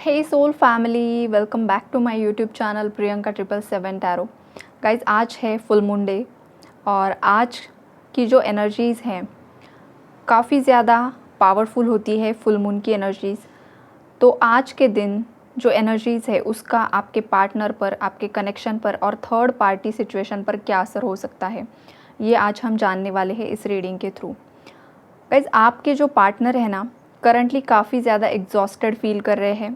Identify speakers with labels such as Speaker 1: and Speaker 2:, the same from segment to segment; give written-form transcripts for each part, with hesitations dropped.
Speaker 1: Hey soul family, welcome back to my YouTube channel Priyanka 777 tarot. Guys, आज है full moon day और आज की जो एनर्जीज़ हैं काफ़ी ज़्यादा पावरफुल होती है फुल मून की एनर्जीज़। तो आज के दिन जो एनर्जीज़ है उसका आपके पार्टनर पर, आपके कनेक्शन पर और थर्ड पार्टी सिचुएशन पर क्या असर हो सकता है, ये आज हम जानने वाले हैं इस रीडिंग के थ्रू। गाइज, आपके जो पार्टनर है ना, करंटली काफ़ी ज़्यादा एग्जॉस्टेड फील कर रहे हैं।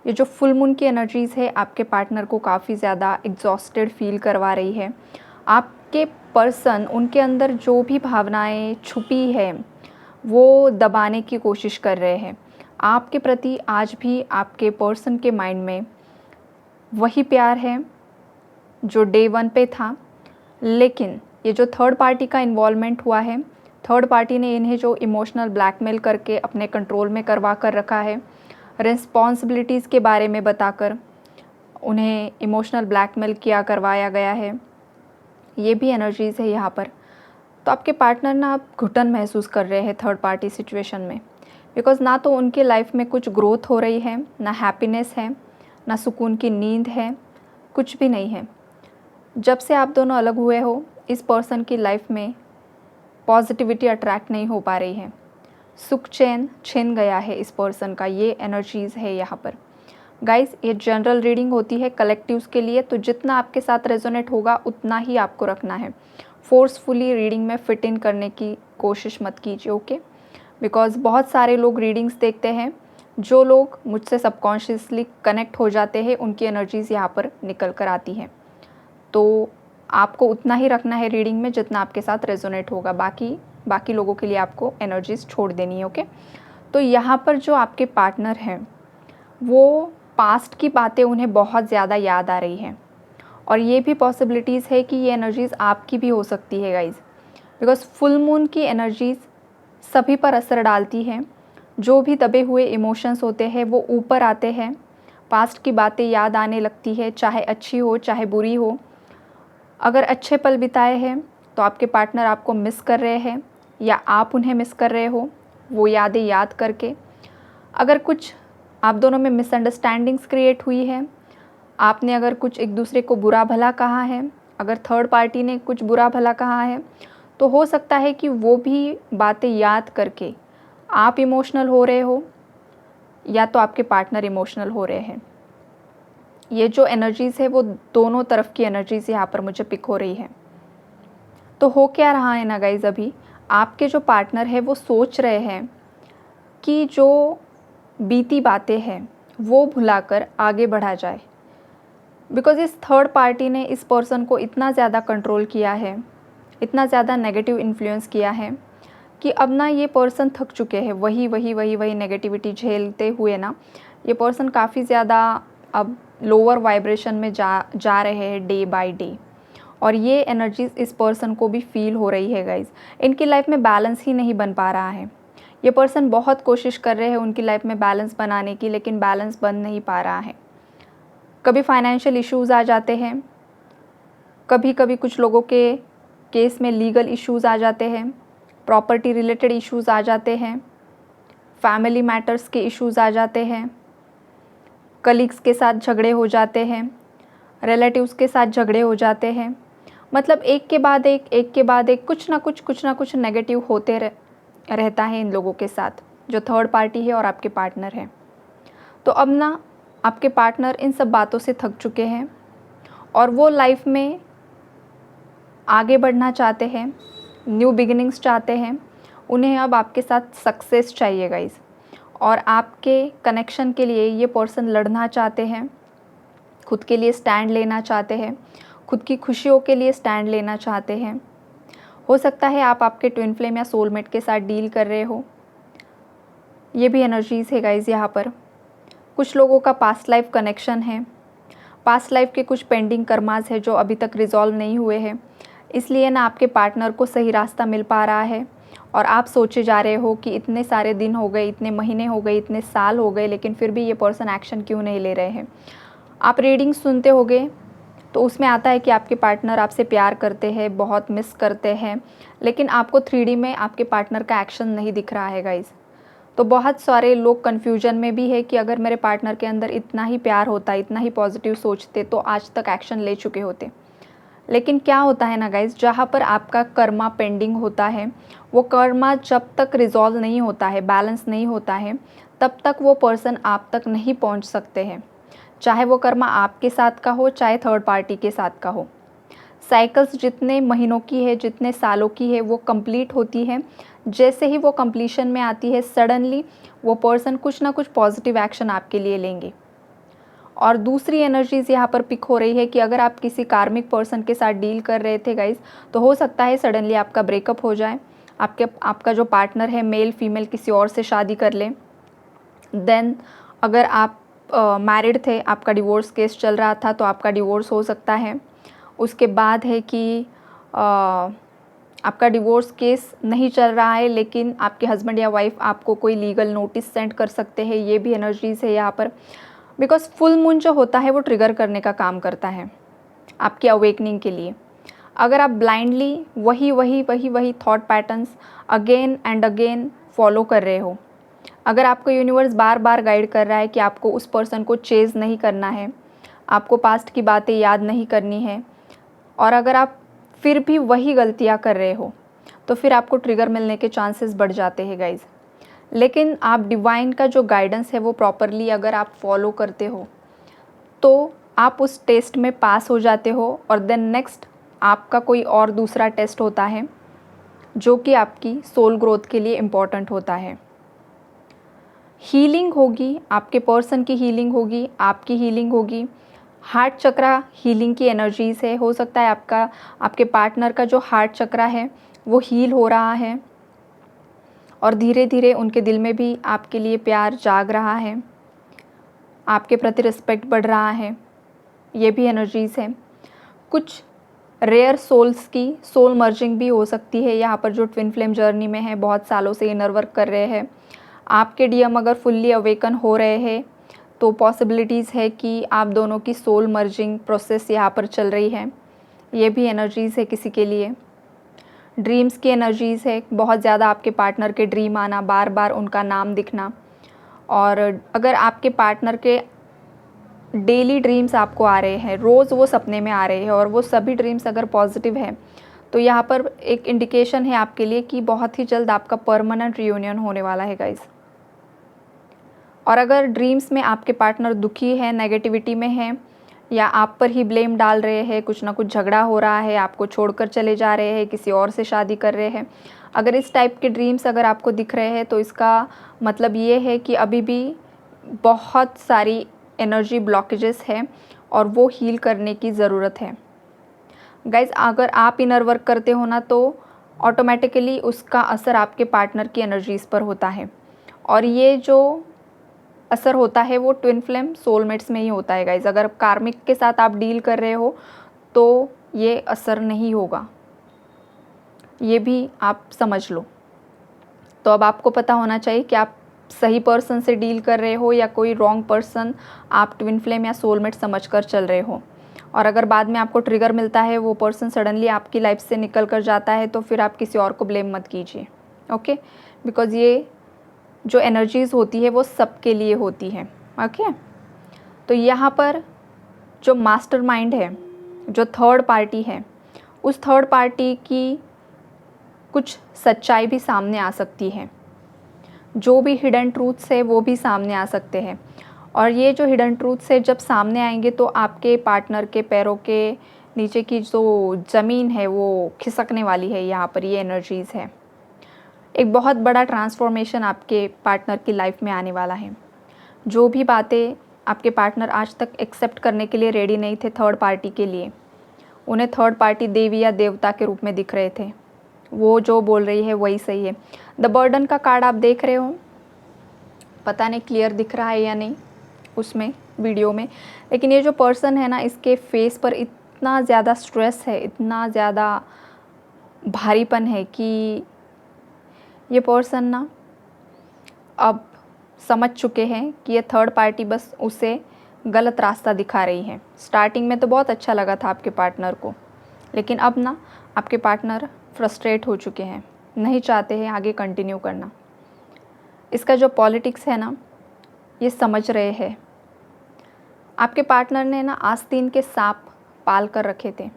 Speaker 1: ये जो फुल मून की एनर्जीज़ है आपके पार्टनर को काफ़ी ज़्यादा एग्जॉस्टेड फील करवा रही है। आपके पर्सन, उनके अंदर जो भी भावनाएं छुपी है वो दबाने की कोशिश कर रहे हैं। आपके प्रति आज भी आपके पर्सन के माइंड में वही प्यार है जो डे 1 पे था, लेकिन ये जो थर्ड पार्टी का इन्वॉल्वमेंट हुआ है, थर्ड पार्टी ने इन्हें जो इमोशनल ब्लैकमेल करके अपने कंट्रोल में करवा कर रखा है, रिस्पॉन्सिबिलिटीज़ के बारे में बताकर उन्हें इमोशनल ब्लैकमेल किया करवाया गया है, ये भी एनर्जीज़ है यहाँ पर। तो आपके पार्टनर ना आप घुटन महसूस कर रहे हैं थर्ड पार्टी सिचुएशन में, बिकॉज़ ना तो उनके लाइफ में कुछ ग्रोथ हो रही है, ना हैप्पीनेस है, ना सुकून की नींद है, कुछ भी नहीं है। जब से आप दोनों अलग हुए हो, इस पर्सन की लाइफ में पॉजिटिविटी अट्रैक्ट नहीं हो पा रही है, सुख चैन छिन गया है इस पर्सन का, ये एनर्जीज़ है यहाँ पर। गाइस, ये जनरल रीडिंग होती है कलेक्टिव्स के लिए, तो जितना आपके साथ रेजोनेट होगा उतना ही आपको रखना है। फोर्सफुली रीडिंग में फिट इन करने की कोशिश मत कीजिए, ओके? बिकॉज़ बहुत सारे लोग रीडिंग्स देखते हैं, जो लोग मुझसे सबकॉन्शियसली कनेक्ट हो जाते हैं उनकी एनर्जीज़ यहाँ पर निकल कर आती हैं। तो आपको उतना ही रखना है रीडिंग में जितना आपके साथ रेजोनेट होगा, बाकी लोगों के लिए आपको एनर्जीज़ छोड़ देनी है, ओके? तो यहाँ पर जो आपके पार्टनर हैं वो पास्ट की बातें उन्हें बहुत ज़्यादा याद आ रही हैं, और ये भी पॉसिबिलिटीज़ है कि ये एनर्जीज़ आपकी भी हो सकती है गाइज़, बिकॉज़ फुल मून की एनर्जीज़ सभी पर असर डालती हैं। जो भी दबे हुए इमोशंस होते हैं वो ऊपर आते हैं, पास्ट की बातें याद आने लगती है, चाहे अच्छी हो चाहे बुरी हो। अगर अच्छे पल बिताए हैं तो आपके पार्टनर आपको मिस कर रहे हैं या आप उन्हें मिस कर रहे हो, वो यादें याद करके। अगर कुछ आप दोनों में मिसअंडरस्टैंडिंग्स क्रिएट हुई है, आपने अगर कुछ एक दूसरे को बुरा भला कहा है, अगर थर्ड पार्टी ने कुछ बुरा भला कहा है, तो हो सकता है कि वो भी बातें याद करके आप इमोशनल हो रहे हो या तो आपके पार्टनर इमोशनल हो रहे हैं। ये जो एनर्जीज़ है वो दोनों तरफ की एनर्जीज़ यहाँ पर मुझे पिक हो रही है। तो हो क्या रहा है ना गाइज़, अभी आपके जो पार्टनर है वो सोच रहे हैं कि जो बीती बातें हैं वो भुलाकर आगे बढ़ा जाए, बिकॉज़ इस थर्ड पार्टी ने इस पर्सन को इतना ज़्यादा कंट्रोल किया है, इतना ज़्यादा नेगेटिव इन्फ्लुएंस किया है कि अब ना ये पर्सन थक चुके हैं वही नेगेटिविटी झेलते हुए ना। ये पर्सन काफ़ी ज़्यादा अब लोअर वाइब्रेशन में जा रहे हैं डे बाय डे, और ये एनर्जीज़ इस पर्सन को भी फील हो रही है गाइज़। इनकी लाइफ में बैलेंस ही नहीं बन पा रहा है। ये पर्सन बहुत कोशिश कर रहे हैं उनकी लाइफ में बैलेंस बनाने की, लेकिन बैलेंस बन नहीं पा रहा है। कभी फाइनेंशियल इश्यूज़ आ जाते हैं, कभी कभी कुछ लोगों के केस में लीगल इश्यूज़ आ जाते हैं, प्रॉपर्टी रिलेटेड इश्यूज़ आ जाते हैं, फैमिली मैटर्स के इश्यूज़ आ जाते हैं, कलीग्स के साथ झगड़े हो जाते हैं, रिलेटिव्स के साथ झगड़े हो जाते हैं। मतलब एक के बाद एक कुछ ना कुछ नेगेटिव होते रहता है इन लोगों के साथ, जो थर्ड पार्टी है और आपके पार्टनर है। तो अब ना आपके पार्टनर इन सब बातों से थक चुके हैं और वो लाइफ में आगे बढ़ना चाहते हैं, न्यू बिगिनिंग्स चाहते हैं। उन्हें अब आपके साथ सक्सेस चाहिए गाइस, और आपके कनेक्शन के लिए ये पर्सन लड़ना चाहते हैं, खुद के लिए स्टैंड लेना चाहते हैं, खुद की खुशियों के लिए स्टैंड लेना चाहते हैं। हो सकता है आप आपके ट्विन फ्लेम या सोलमेट के साथ डील कर रहे हो, ये भी एनर्जीज़ है गाइज यहाँ पर। कुछ लोगों का पास्ट लाइफ कनेक्शन है, पास्ट लाइफ के कुछ पेंडिंग कर्मास है जो अभी तक रिजॉल्व नहीं हुए हैं, इसलिए ना आपके पार्टनर को सही रास्ता मिल पा रहा है और आप सोचे जा रहे हो कि इतने सारे दिन हो गए, इतने महीने हो गए, इतने साल हो गए, लेकिन फिर भी ये पर्सन एक्शन क्यों नहीं ले रहे हैं। आप रीडिंग सुनते होगे तो उसमें आता है कि आपके पार्टनर आपसे प्यार करते हैं, बहुत मिस करते हैं, लेकिन आपको 3D में आपके पार्टनर का एक्शन नहीं दिख रहा है गाइज़। तो बहुत सारे लोग कन्फ्यूजन में भी है कि अगर मेरे पार्टनर के अंदर इतना ही प्यार होता, इतना ही पॉजिटिव सोचते तो आज तक एक्शन ले चुके होते। लेकिन क्या होता है ना गाइज़, जहाँ पर आपका कर्मा पेंडिंग होता है, वो कर्मा जब तक रिजॉल्व नहीं होता है, बैलेंस नहीं होता है, तब तक वो पर्सन आप तक नहीं पहुँच सकते हैं। चाहे वो कर्मा आपके साथ का हो, चाहे थर्ड पार्टी के साथ का हो। साइकिल्स जितने महीनों की है, जितने सालों की है, वो कंप्लीट होती है। जैसे ही वो कंप्लीशन में आती है, सडनली वो पर्सन कुछ ना कुछ पॉजिटिव एक्शन आपके लिए लेंगे। और दूसरी एनर्जीज़ यहाँ पर पिक हो रही है कि अगर आप किसी कार्मिक पर्सन के साथ डील कर रहे थे गाइस, तो हो सकता है सडनली आपका ब्रेकअप हो जाए, आपका जो पार्टनर है मेल फीमेल किसी और से शादी कर ले। देन अगर आप मैरिड थे, आपका डिवोर्स केस चल रहा था, तो आपका डिवोर्स हो सकता है। उसके बाद है कि आपका डिवोर्स केस नहीं चल रहा है, लेकिन आपके हस्बैंड या वाइफ आपको कोई लीगल नोटिस सेंड कर सकते हैं। ये भी एनर्जीज़ है यहाँ पर, बिकॉज फुल मून जो होता है वो ट्रिगर करने का काम करता है आपकी अवेकनिंग के लिए। अगर आप ब्लाइंडली वही thought patterns again and again follow कर रहे हो, अगर आपको यूनिवर्स बार बार गाइड कर रहा है कि आपको उस पर्सन को चेज़ नहीं करना है, आपको पास्ट की बातें याद नहीं करनी है, और अगर आप फिर भी वही गलतियाँ कर रहे हो, तो फिर आपको ट्रिगर मिलने के चांसेस बढ़ जाते हैं गाइज़। लेकिन आप डिवाइन का जो गाइडेंस है वो प्रॉपरली अगर आप फॉलो करते हो, तो आप उस टेस्ट में पास हो जाते हो, और देन नेक्स्ट आपका कोई और दूसरा टेस्ट होता है जो कि आपकी सोल ग्रोथ के लिए इम्पॉर्टेंट होता है। हीलिंग होगी, आपके पर्सन की हीलिंग होगी, आपकी हीलिंग होगी। हार्ट चक्रा हीलिंग की एनर्जीज़ है। हो सकता है आपके पार्टनर का जो हार्ट चक्रा है वो हील हो रहा है, और धीरे धीरे उनके दिल में भी आपके लिए प्यार जाग रहा है, आपके प्रति रिस्पेक्ट बढ़ रहा है। ये भी एनर्जीज़ है। कुछ रेयर सोल्स की सोल मर्जिंग भी हो सकती है यहाँ पर, जो ट्विन फ्लेम जर्नी में है, बहुत सालों से इनर वर्क कर रहे हैं। आपके डीएम अगर फुल्ली अवेकन हो रहे हैं, तो पॉसिबिलिटीज़ है कि आप दोनों की सोल मर्जिंग प्रोसेस यहाँ पर चल रही है। ये भी एनर्जीज़ है किसी के लिए। ड्रीम्स की एनर्जीज़ है, बहुत ज़्यादा आपके पार्टनर के ड्रीम आना, बार बार उनका नाम दिखना। और अगर आपके पार्टनर के डेली ड्रीम्स आपको आ रहे हैं, रोज़ वो सपने में आ रहे हैं, और वो सभी ड्रीम्स अगर पॉजिटिव है, तो यहाँ पर एक इंडिकेशन है आपके लिए कि बहुत ही जल्द आपका परमानेंट रियूनियन होने वाला है गाइज़। और अगर ड्रीम्स में आपके पार्टनर दुखी है, नेगेटिविटी में है, या आप पर ही ब्लेम डाल रहे हैं, कुछ ना कुछ झगड़ा हो रहा है, आपको छोड़कर चले जा रहे हैं, किसी और से शादी कर रहे हैं, अगर इस टाइप के ड्रीम्स अगर आपको दिख रहे हैं, तो इसका मतलब ये है कि अभी भी बहुत सारी एनर्जी ब्लॉकेजेस है और वो हील करने की ज़रूरत है गाइज़। अगर आप इनर वर्क करते हो ना, तो ऑटोमेटिकली उसका असर आपके पार्टनर की एनर्जीज़ पर होता है, और ये जो असर होता है वो ट्विन फ्लेम सोलमेट्स में ही होता है गाइज़। अगर कार्मिक के साथ आप डील कर रहे हो तो ये असर नहीं होगा, ये भी आप समझ लो। तो अब आपको पता होना चाहिए कि आप सही पर्सन से डील कर रहे हो या कोई रॉन्ग पर्सन आप ट्विन फ्लेम या सोलमेट समझकर चल रहे हो। और अगर बाद में आपको ट्रिगर मिलता है, वो पर्सन सडनली आपकी लाइफ से निकल कर जाता है, तो फिर आप किसी और को ब्लेम मत कीजिए, ओके। बिकॉज़ ये जो एनर्जीज़ होती है वो सबके लिए होती है, ओके। तो यहाँ पर जो मास्टरमाइंड है, जो थर्ड पार्टी है, उस थर्ड पार्टी की कुछ सच्चाई भी सामने आ सकती है। जो भी हिडन ट्रूथ्स है वो भी सामने आ सकते हैं, और ये जो हिडन ट्रूथ्स है जब सामने आएंगे, तो आपके पार्टनर के पैरों के नीचे की जो ज़मीन है वो खिसकने वाली है। यहाँ पर ये एनर्जीज़ है। एक बहुत बड़ा ट्रांसफॉर्मेशन आपके पार्टनर की लाइफ में आने वाला है। जो भी बातें आपके पार्टनर आज तक एक्सेप्ट करने के लिए रेडी नहीं थे थर्ड पार्टी के लिए, उन्हें थर्ड पार्टी देवी या देवता के रूप में दिख रहे थे, वो जो बोल रही है वही सही है। द बर्डन का कार्ड आप देख रहे हो, पता नहीं क्लियर दिख रहा है या नहीं उसमें वीडियो में, लेकिन ये जो पर्सन है ना, इसके फेस पर इतना ज़्यादा स्ट्रेस है, इतना ज़्यादा भारीपन है कि ये पर्सन ना अब समझ चुके हैं कि ये थर्ड पार्टी बस उसे गलत रास्ता दिखा रही है। स्टार्टिंग में तो बहुत अच्छा लगा था आपके पार्टनर को, लेकिन अब ना आपके पार्टनर फ्रस्ट्रेट हो चुके हैं, नहीं चाहते हैं आगे कंटिन्यू करना। इसका जो पॉलिटिक्स है ना, ये समझ रहे हैं। आपके पार्टनर ने ना आस्तीन के सांप पाल कर रखे थे,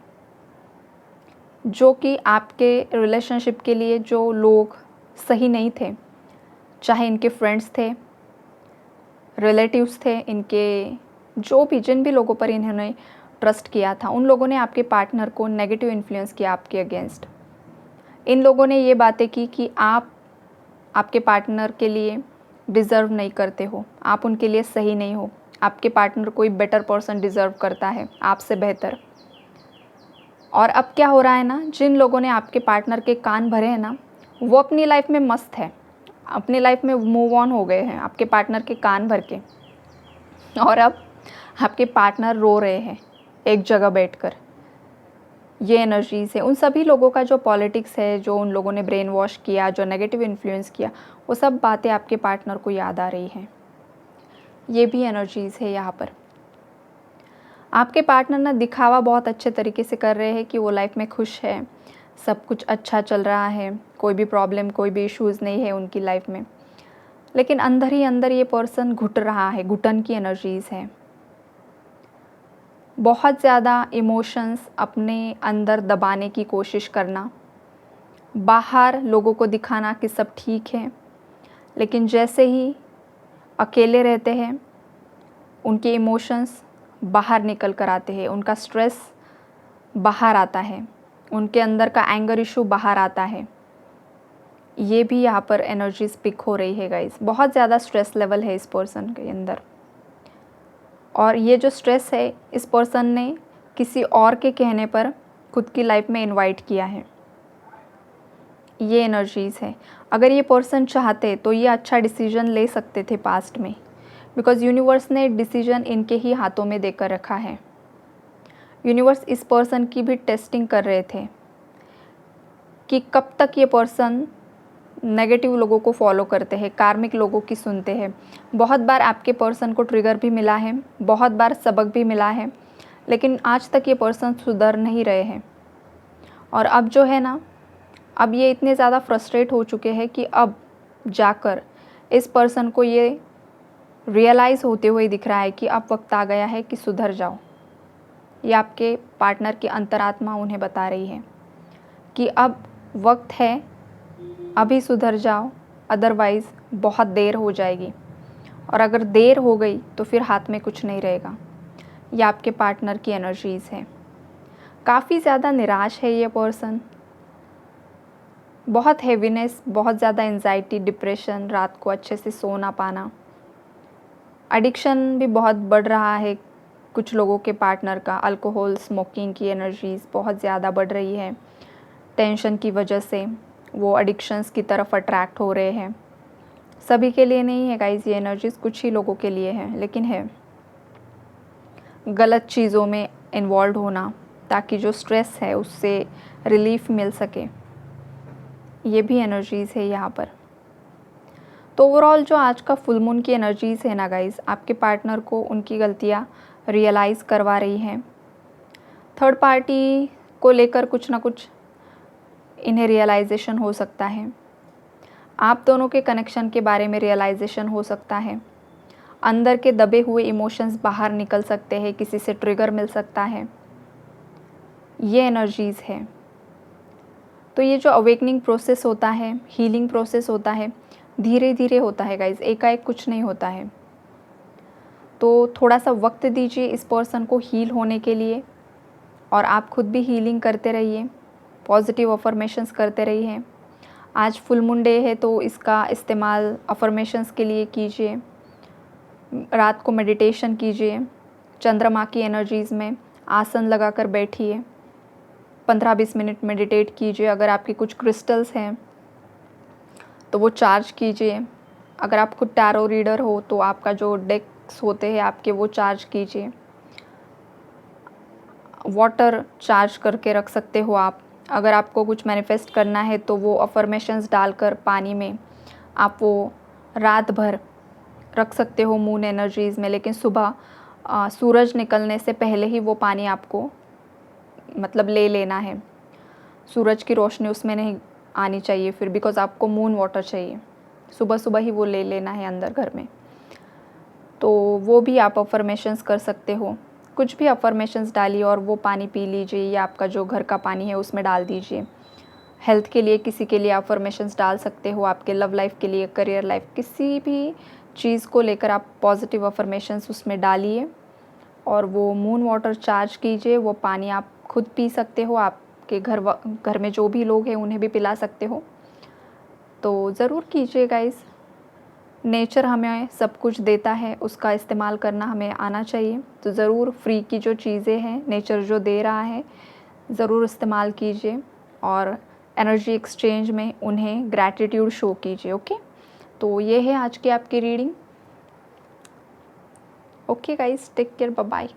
Speaker 1: जो कि आपके रिलेशनशिप के लिए जो लोग सही नहीं थे, चाहे इनके फ्रेंड्स थे, रिलेटिव्स थे, इनके जो भी जिन भी लोगों पर इन्होंने ट्रस्ट किया था, उन लोगों ने आपके पार्टनर को नेगेटिव इन्फ्लुएंस किया आपके अगेंस्ट। इन लोगों ने ये बातें की कि आप आपके पार्टनर के लिए डिज़र्व नहीं करते हो, आप उनके लिए सही नहीं हो, आपके पार्टनर कोई बेटर पर्सन डिज़र्व करता है आपसे बेहतर। और अब क्या हो रहा है ना, जिन लोगों ने आपके पार्टनर के कान भरे हैं ना, वो अपनी लाइफ में मस्त है, अपनी लाइफ में मूव ऑन हो गए हैं आपके पार्टनर के कान भर के। और अब आपके पार्टनर रो रहे हैं एक जगह बैठकर। ये एनर्जीज़ है उन सभी लोगों का जो पॉलिटिक्स है, जो उन लोगों ने ब्रेन वॉश किया, जो नेगेटिव इन्फ्लुएंस किया, वो सब बातें आपके पार्टनर को याद आ रही हैं। ये भी एनर्जीज़ है यहाँ पर। आपके पार्टनर ना दिखावा बहुत अच्छे तरीके से कर रहे हैं कि वो लाइफ में खुश है, सब कुछ अच्छा चल रहा है, कोई भी प्रॉब्लम, कोई भी इश्यूज़ नहीं है उनकी लाइफ में। लेकिन अंदर ही अंदर ये पर्सन घुट रहा है, घुटन की एनर्जीज़ है। बहुत ज़्यादा इमोशंस अपने अंदर दबाने की कोशिश करना, बाहर लोगों को दिखाना कि सब ठीक है, लेकिन जैसे ही अकेले रहते हैं उनके इमोशंस बाहर निकल कर आते हैं, उनका स्ट्रेस बाहर आता है, उनके अंदर का एंगर इशू बाहर आता है। ये भी यहाँ पर एनर्जीज पिक हो रही है गाइस। बहुत ज़्यादा स्ट्रेस लेवल है इस पर्सन के अंदर, और ये जो स्ट्रेस है इस पर्सन ने किसी और के कहने पर खुद की लाइफ में इनवाइट किया है। ये एनर्जीज़ है। अगर ये पर्सन चाहते तो ये अच्छा डिसीजन ले सकते थे पास्ट में, बिकॉज़ यूनिवर्स ने डिसीजन इनके ही हाथों में देकर रखा है। यूनिवर्स इस पर्सन की भी टेस्टिंग कर रहे थे कि कब तक ये पर्सन नेगेटिव लोगों को फॉलो करते हैं, कार्मिक लोगों की सुनते हैं। बहुत बार आपके पर्सन को ट्रिगर भी मिला है, बहुत बार सबक भी मिला है, लेकिन आज तक ये पर्सन सुधर नहीं रहे हैं। और अब जो है ना, अब ये इतने ज़्यादा फ्रस्ट्रेट हो चुके हैं कि अब जाकर इस पर्सन को ये रियलाइज़ होते हुए दिख रहा है कि अब वक्त आ गया है कि सुधर जाओ। ये आपके पार्टनर की अंतरात्मा उन्हें बता रही है कि अब वक्त है, अभी सुधर जाओ, अदरवाइज़ बहुत देर हो जाएगी, और अगर देर हो गई तो फिर हाथ में कुछ नहीं रहेगा। ये आपके पार्टनर की एनर्जीज़ है। काफ़ी ज़्यादा निराश है ये पर्सन, बहुत हैवीनेस, बहुत ज़्यादा एंजाइटी, डिप्रेशन, रात को अच्छे से सो ना पाना, एडिक्शन भी बहुत बढ़ रहा है कुछ लोगों के पार्टनर का। अल्कोहल, स्मोकिंग की एनर्जीज़ बहुत ज़्यादा बढ़ रही है। टेंशन की वजह से वो एडिक्शंस की तरफ अट्रैक्ट हो रहे हैं। सभी के लिए नहीं है गाइस ये एनर्जीज़, कुछ ही लोगों के लिए है, लेकिन है। गलत चीज़ों में इन्वॉल्व होना ताकि जो स्ट्रेस है उससे रिलीफ मिल सके, ये भी एनर्जीज़ है यहाँ पर। तो ओवरऑल जो आज का फुल मून की एनर्जीज़ है ना गाइस, आपके पार्टनर को उनकी गलतियाँ रियलाइज़ करवा रही हैं। थर्ड पार्टी को लेकर कुछ ना कुछ इन्हें रियलाइजेशन हो सकता है। आप दोनों के कनेक्शन के बारे में रियलाइजेशन हो सकता है। अंदर के दबे हुए इमोशंस बाहर निकल सकते हैं, किसी से ट्रिगर मिल सकता है। ये एनर्जीज़ है। तो ये जो अवेकनिंग प्रोसेस होता है, हीलिंग प्रोसेस होता है, धीरे धीरे होता है गाइज, एकाएक कुछ नहीं होता है। तो थोड़ा सा वक्त दीजिए इस पर्सन को हील होने के लिए, और आप खुद भी हीलिंग करते रहिए, पॉजिटिव अफर्मेशंस करते रहिए। आज फुल मून डे है तो इसका इस्तेमाल अफर्मेशंस के लिए कीजिए। रात को मेडिटेशन कीजिए, चंद्रमा की एनर्जीज़ में आसन लगाकर बैठिए, 15-20 मिनट मेडिटेट कीजिए। अगर आपके कुछ क्रिस्टल्स हैं तो वो चार्ज कीजिए। अगर आप खुद टैरो रीडर हो तो आपका जो डेक्स होते हैं आपके, वो चार्ज कीजिए। वाटर चार्ज करके रख सकते हो आप। अगर आपको कुछ मैनिफेस्ट करना है तो वो अफर्मेशंस डालकर पानी में आप वो रात भर रख सकते हो मून एनर्जीज़ में। लेकिन सुबह सूरज निकलने से पहले ही वो पानी आपको मतलब ले लेना है। सूरज की रोशनी उसमें नहीं आनी चाहिए फिर, बिकॉज़ आपको मून वाटर चाहिए। सुबह सुबह ही वो ले लेना है अंदर घर में। तो वो भी आप अफर्मेशंस कर सकते हो। कुछ भी अफर्मेशंस डालिए और वो पानी पी लीजिए, या आपका जो घर का पानी है उसमें डाल दीजिए। हेल्थ के लिए किसी के लिए अफर्मेशंस डाल सकते हो, आपके लव लाइफ के लिए, करियर लाइफ, किसी भी चीज़ को लेकर आप पॉजिटिव अफर्मेशंस उसमें डालिए और वो मून वाटर चार्ज कीजिए। वो पानी आप खुद पी सकते हो, आपके घर में जो भी लोग हैं उन्हें भी पिला सकते हो। तो ज़रूर कीजिए गाइस। नेचर हमें सब कुछ देता है, उसका इस्तेमाल करना हमें आना चाहिए। तो ज़रूर फ्री की जो चीज़ें हैं, नेचर जो दे रहा है, ज़रूर इस्तेमाल कीजिए और एनर्जी एक्सचेंज में उन्हें ग्रैटिट्यूड शो कीजिए। ओके, तो ये है आज की आपकी reading. Okay guys, take care, bye bye.